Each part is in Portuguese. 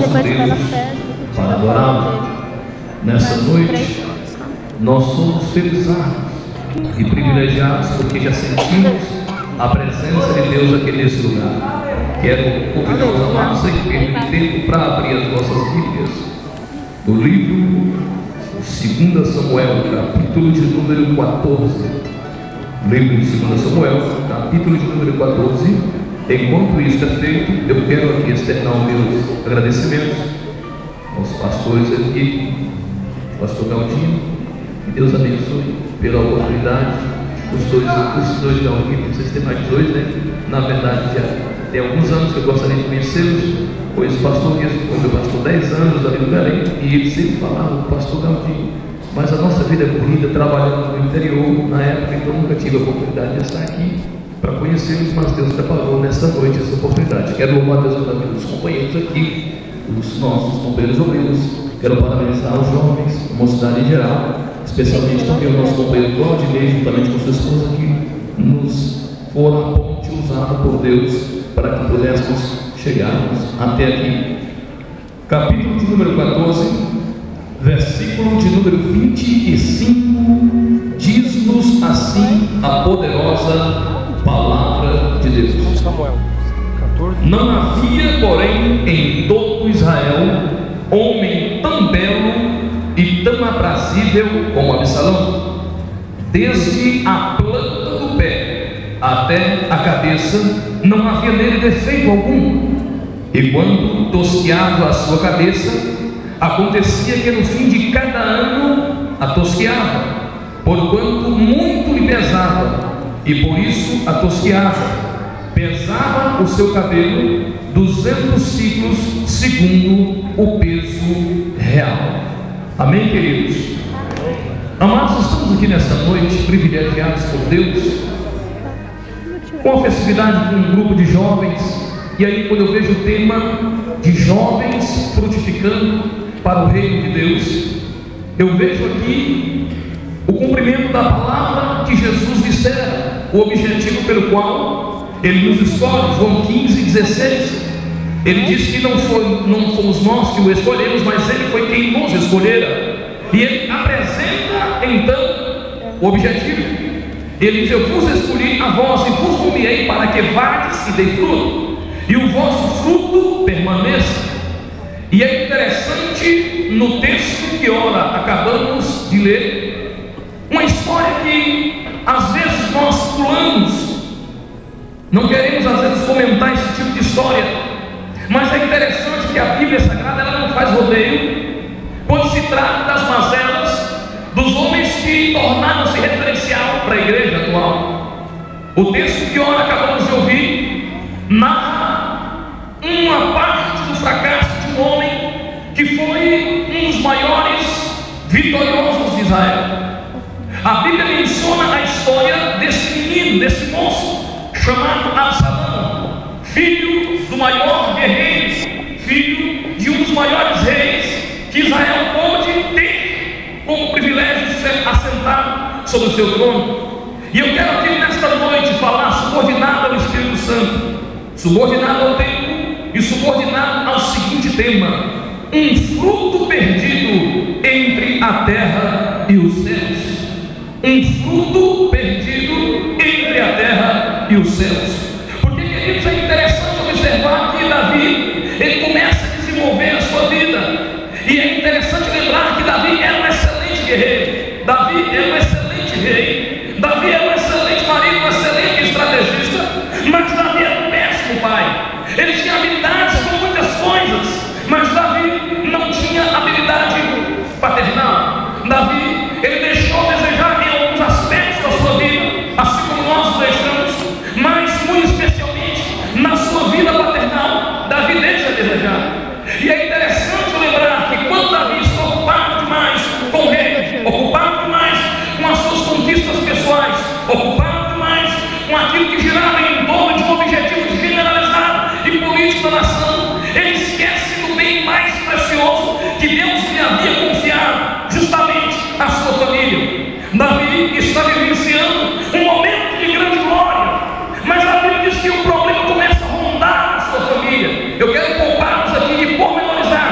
nosso Deus para adorá-lo. Nessa noite, nós somos felizados e privilegiados porque já sentimos a presença de Deus aqui nesse lugar. Quero convidar os amados a que permitam tempo para abrir as nossas Bíblias no livro 2 Samuel, capítulo de número 14. Livro de 2 Samuel, capítulo de número 14. Enquanto isso é feito, eu quero aqui externar os meus agradecimentos aos pastores aqui, pastor Galdinho, que Deus abençoe pela oportunidade. Os dois Galdinho, vocês têm mais de dois, né? Na verdade, já tem alguns anos que eu gostaria de conhecê-los, pois o pastor mesmo foi meu pastor 10 anos ali no Belém, e ele sempre falava, o pastor Galdinho, mas a nossa vida é corrida, trabalhando no interior, na época, então nunca tive a oportunidade de estar aqui para conhecê-los, mas Deus preparou nesta noite essa oportunidade. Quero louvar Deus pelos companheiros aqui, os nossos companheiros obreiros. Quero parabenizar os jovens, a mocidade em geral, especialmente também o nosso companheiro Claudinei, juntamente com sua esposa aqui, nos foram a ponte usada por Deus para que pudéssemos chegarmos até aqui. Capítulo de número 14, versículo de número 25, diz-nos assim a poderosa palavra de Deus. Não havia, porém, em todo Israel homem tão belo e tão aprazível como Absalão. Desde a planta do pé até a cabeça não havia nele defeito algum, e quando tosqueava a sua cabeça, acontecia que no fim de cada ano a tosqueava, porquanto muito lhe pesava, e por isso a tosqueava. Pesava o seu cabelo 200 ciclos segundo o peso real. Amém, queridos? Amados, estamos aqui nesta noite privilegiados por Deus, com a festividade com um grupo de jovens. E aí, quando eu vejo o tema de jovens frutificando para o reino de Deus, eu vejo aqui o cumprimento da palavra que Jesus dissera, o objetivo pelo qual Ele nos escolhe. João 15:16. Ele diz que não fomos nós que o escolhemos, mas Ele foi quem nos escolhera. E Ele apresenta então o objetivo. Ele diz: eu vos escolhi a vós e vos nomeei para que vades e dei fruto, e o vosso fruto permaneça. E é interessante no texto que ora acabamos de ler, uma história que às vezes nós pulamos, não queremos às vezes comentar esse tipo de história, mas é interessante que a Bíblia Sagrada ela não faz rodeio quando se trata das mazelas dos homens que tornaram-se referencial para a igreja atual. O texto que ora acabamos de ouvir narra uma parte do fracasso de um homem que foi um dos maiores vitoriosos de Israel. A Bíblia menciona a história desse menino, desse moço chamado Absalão, filho do maior guerreiro, filho de um dos maiores reis que Israel pôde ter como privilégio de ser assentado sobre o seu trono. E eu quero aqui nesta noite falar subordinado ao Espírito Santo, subordinado ao tempo e subordinado ao seguinte tema: um fruto perdido entre a terra e os céus. Um fruto perdido entre a terra e os céus. Porque, queridos, é interessante observar que Davi, ele começa a desenvolver a sua vida, e é interessante lembrar que Davi era um excelente guerreiro, Davi era um excelente rei, Davi era um excelente marido, um excelente estrategista, mas Davi era um péssimo pai. Ele tinha habilidades com muitas coisas, mas Davi não tinha habilidade paternal. Davi, ele deixou a desejar em alguns aspectos da sua vida, assim como nós o deixamos, mas muito especialmente na sua vida paternal, Davi deixa a desejar. E é interessante lembrar que quando Davi está ocupado demais com o rei, ocupado demais com as suas conquistas pessoais, ocupado demais com aquilo que girava em torno de um objetivo generalizado e político da nação, ele esquece do bem mais precioso que Deus lhe havia confiado, justamente a sua família. Davi está vivenciando um momento de grande glória, mas a Bíblia diz que o problema começa a rondar a sua família. Eu quero poupar-nos aqui de pormenorizar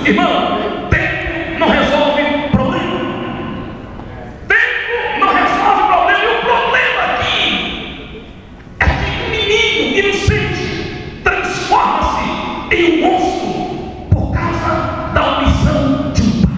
Irmão, tempo não resolve problema. Tempo não resolve problema. E o problema aqui é que o menino inocente transforma-se em um monstro por causa da omissão de um pai.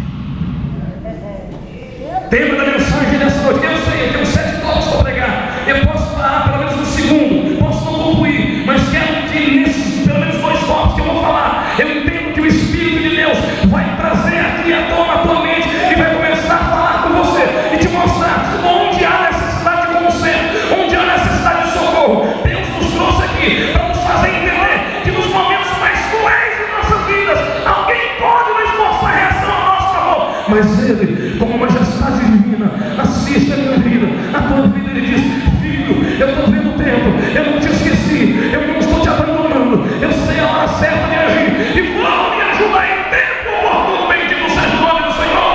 Tema da mensagem dessa noite. Eu sei, eu tenho 7 tópicos para pregar. Eu posso parar pelo menos um segundo, posso não concluir, mas quero que nesses pelo menos 2 tópicos que eu vou falar, eu entendo que o Espírito de Deus vai trazer aqui à tona a tua mente e vai começar a falar com você e te mostrar onde há necessidade de conserto, onde há necessidade de socorro. Deus nos trouxe aqui para nos fazer entender que nos momentos mais cruéis de nossas vidas, alguém pode nos mostrar a reação a nosso favor, mas Ele, como majestade divina, assiste a minha vida, a tua vida. Ele diz: filho, eu estou vendo o tempo, eu não te esqueci, eu não estou te abandonando, eu sei a hora certa de agir e vou me ajudar em tempo oportuno. Bendito seja o nome do Senhor.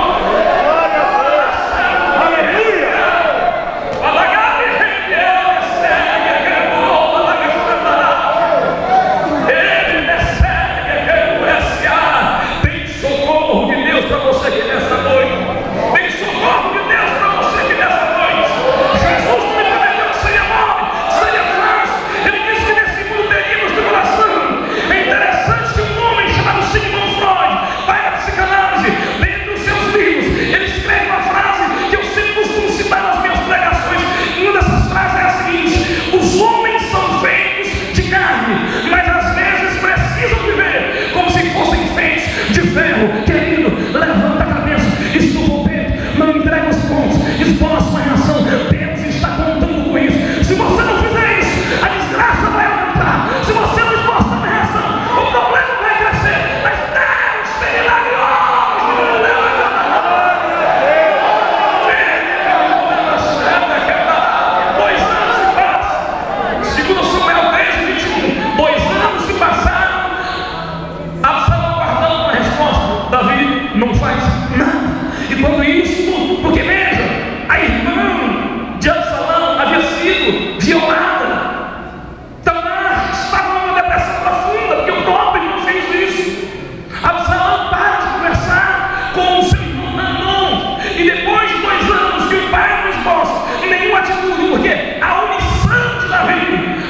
Aleluia. Tem socorro de Deus para você aqui nessa noite. Tem socorro de Deus para você aqui nessa noite. Jesus me prometeu que seria mole, seria fácil. Ele disse que nesse mundo teríamos tribulação. É interessante que um homem chamado Sigmund Freud, pai da psicanálise, dentro dos seus livros, ele escreve uma frase que eu sempre costumo citar nas minhas pregações. E uma dessas frases é a seguinte: os homens são feitos de carne, mas às vezes precisam viver como se fossem feitos de ferro. Querido, levanta a cabeça, estufa o peito, não entrega os pontos, esboça a reação. Deus está contando com isso. Se você não fizer isso, a desgraça vai aumentar. Se você não esboçar a reação, o problema vai crescer. Mas Deus tem milagre hoje. 2 anos se passam. Segundo Samuel 13:21, 2 anos se passaram. Absalão guardando uma resposta. Davi não faz nada. E quando isso, porque veja, a irmã de Absalão havia sido violada. Tamar estava numa depressão profunda, porque o próprio irmão fez isso. Absalão para de conversar com o seu irmão Amnon. E depois de 2 anos que o pai não esboça nenhuma atitude, porque a omissão de Davi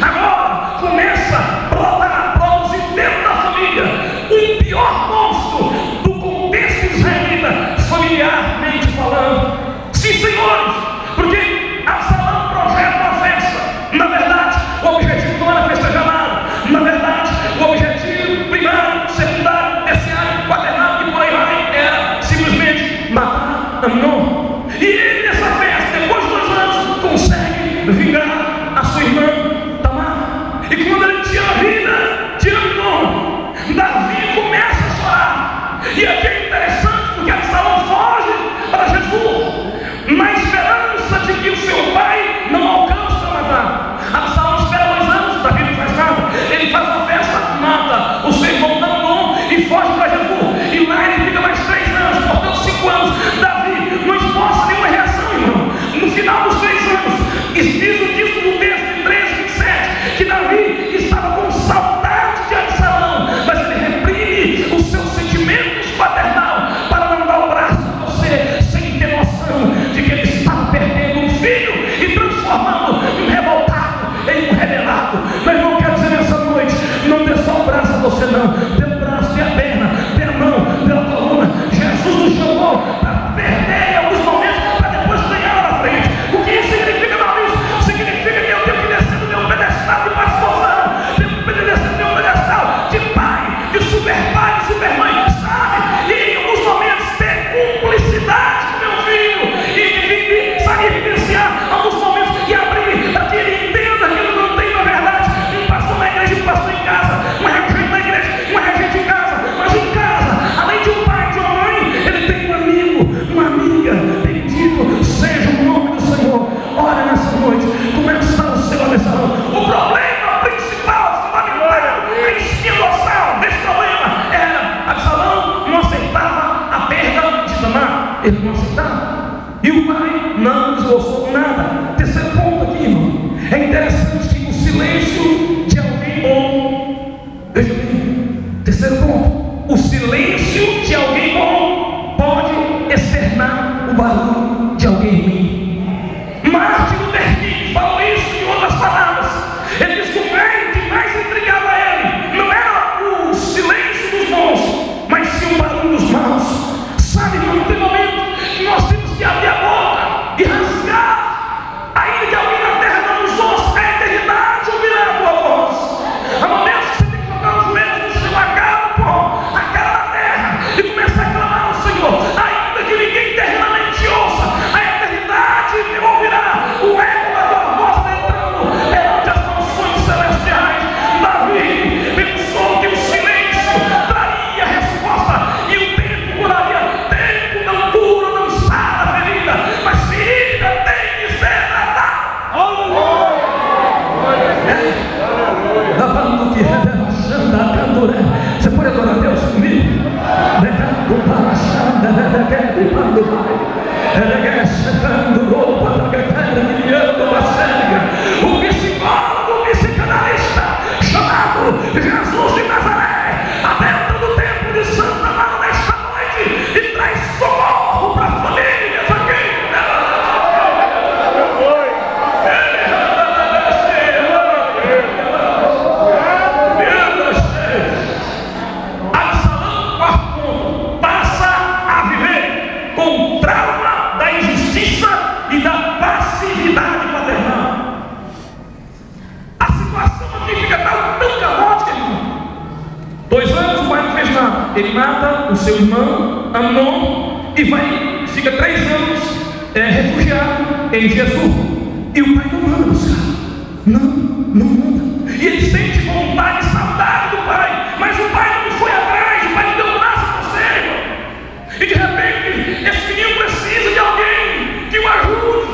agora começa a brotar, a produzir dentro da família um pior monstro do contexto israelita, familiarmente falando. Sim, senhores, porque Absalão projeta uma festa. Na verdade, o objetivo não era festejar nada. Na verdade, o objetivo primário, secundário, terciário, quaternário e por aí vai era simplesmente matar Amnon. E ele, nessa festa, depois de 2 anos, consegue vingar a sua irmã Tamar. E quando ele tira a vida de Amnon, Davi começa a chorar. E aqui é interessante porque Absalão foge para Jesus, na esperança de que o seu pai não alcance a matar. Absalão espera 2 anos, Davi não faz nada. Ele faz uma festa, mata o seu irmão Amnon e foge para Jesus. E lá ele fica mais 3 anos, portanto 5 anos. Davi não esboça nenhuma reação, irmão. No final dos 3 anos, diz o texto do texto de 13:27, que Davi estava com saudade de Absalão, mas ele reprime os seus sentimentos paternal para não dar o braço a você, sem ter noção de que ele estava perdendo um filho e transformando um revoltado em um rebelado. Meu irmão, quero dizer nessa noite: não dê só o braço a você, não. Dê o braço, dê a perna, dê a mão, dê a coluna. Jesus nos chamou para perder em alguns momentos, para depois ganhar lá na frente. O que isso significa, meu amigo? Significa que eu tenho que descer do meu pedestal de pastorzão, tenho que descer do meu pedestal de pai, de super pai, de super mãe, sabe? E em alguns momentos ter cumplicidade com meu filho e sair vivenciar alguns momentos e abrir para que ele entenda que ele não tem, na verdade, um pastor na igreja, um pastor em casa, uma regente na igreja, uma regente em casa, mas em casa, além de um pai e de uma mãe, ele tem um amigo, uma amiga. Bendito seja o nome do Senhor. Ora nessa noite, como é que está o seu Absalão? O problema principal, fundamental, a espinha dorsal desse problema era Absalão não aceitava a perda de Tamar. Ele não aceitava. E o pai não esboçou nada. Terceiro ponto aqui, irmão. É interessante que o silêncio de alguém bom. Veja bem. Terceiro ponto. O silêncio de alguém O psicólogo, o psicanalista, chamado Jesus de Nazaré, adentra no tempo de Santa Ana nesta noite e traz socorro para a família aqui. Absalão passa a viver com trauma da injustiça e da passividade paternal. A situação aqui fica tão caótica, irmão. 2 anos o pai não fez nada. Ele mata o seu irmão Amnon e fica 3 anos refugiado em Jesus. E o pai não manda buscar. Não manda. E ele sente vontade e saudade do pai, mas o pai não foi atrás, o pai não deu braço a você, irmão. E de repente, esse menino precisa de alguém que o ajude.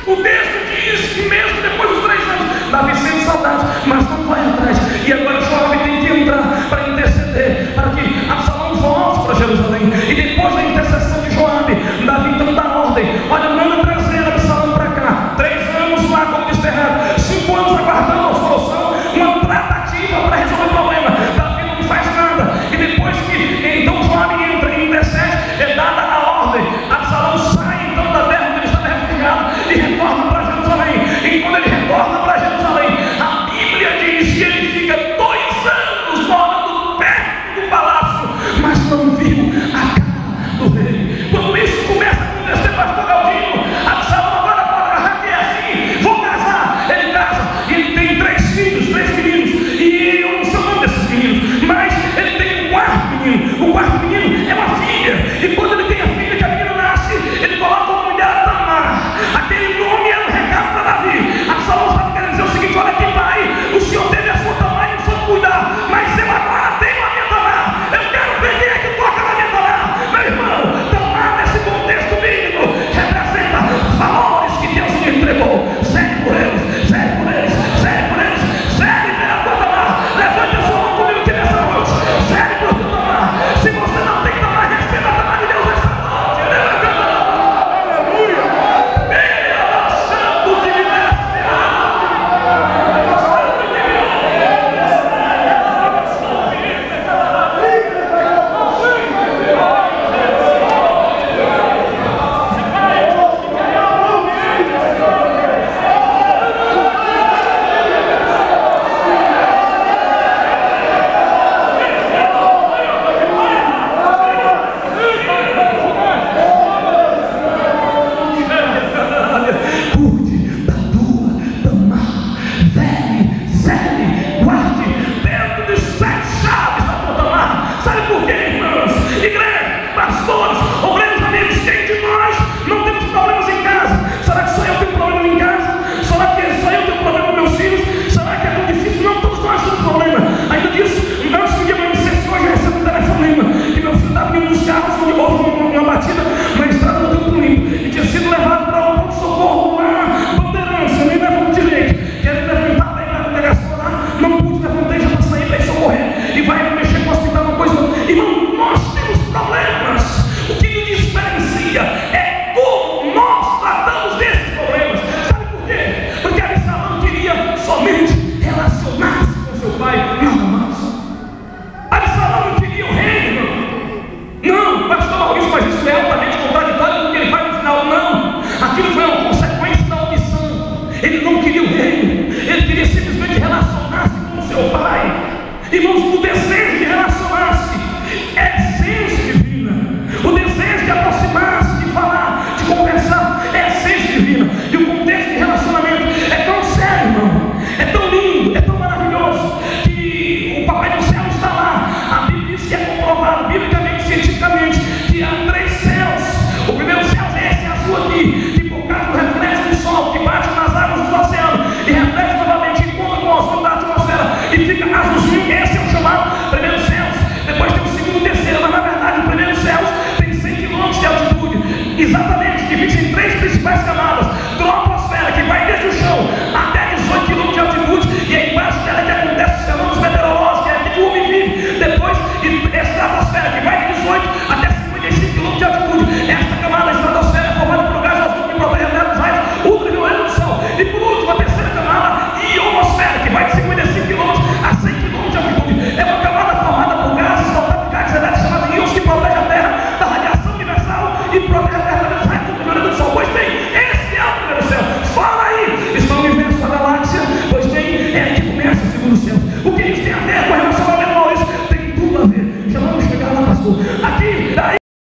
O texto diz que mesmo depois dos 3 anos, Davi sente saudade, mas não vai atrás. E agora Joabe tem que entrar para interceder, para que Absalão volte para Jerusalém. E depois da intercessão de Joabe, Davi então dá ordem: olha, manda trazer Absalão para cá. 3 anos lá como desterrado, 5 anos aguardando a solução, uma tratativa para resolver o problema. Davi não faz nada. E depois que então Joabe entra e intercede, é dada a ordem. Absalão sai então da terra onde ele estava refugiado e retorna para Jerusalém. E quando ele retorna para Jerusalém, a Bíblia diz que ele fica 2 anos morando perto do palácio, mas não viu a cara do rei. Quando isso começa a acontecer, pastor Galdino, Absalão agora fala: ah, que é assim, vou casar. Ele casa e ele tem 3 filhos, 3 meninos. E eu não sei o nome desses meninos, mas ele tem um 4º menino. O 4º menino é uma filha. E quando ele tem a filha, que a menina nasce, ele coloca o nome dela Tamar. Aquele nome é um recado para Davi. Absalão estava querendo dizer o seguinte: olha aqui, pai, o senhor teve a sua Tamar e não soube cuidar, mas eu agora tenho a minha Tamar. Eu quero ver quem é que toca na minha Tamar. Meu irmão, Tamar nesse contexto bíblico representa valores que Deus lhe entregou. Segue por eles, segue por eles, segue por eles, segue pela tua Tamar. Levante a sua mão comigo aqui nessa noite. Segue por tua Tamar. Se você não tem Tamar, receba a Tamar de Deus nessa noite. Aleluia. Venha santo de cuide da tua Tamar, zele, guarde dentro de 7 chaves da tua Tamar. Sabe por quê, irmãos? Igreja, pastores, obreiros, amigos, quem de nós não temos problemas em casa? Será que só eu tenho problema em casa? Será que só eu tenho problema com meus filhos? Será que é tão difícil? Não, todos nós temos problema. Ainda disso, antes de amanhecer, hoje eu recebo um telefonema que meu filho estava vindo dos carros, onde houve uma batida na estrada do Campo Limpo e tinha sido levado para um socorro lá, Bandeirança, nem levou direito. Quero levantar para ir para a delegacia lá, não pude, levantei já para sair, para ir socorrer. E vai mexer com o hospital, uma coisa. Irmão, nós temos problemas. O que nos diferencia é como nós tratamos desses problemas. Sabe por quê? Porque Absalão queria somente relacionar-se com seu pai, nada mais. Absalão não queria o reino. Não, pastor Maurício, mas isso é altamente contraditório com o que ele faz no final. Não, aquilo foi uma consequência da omissão. Ele não queria o reino, ele queria simplesmente relacionar-se com o seu pai. Irmãos, o desejo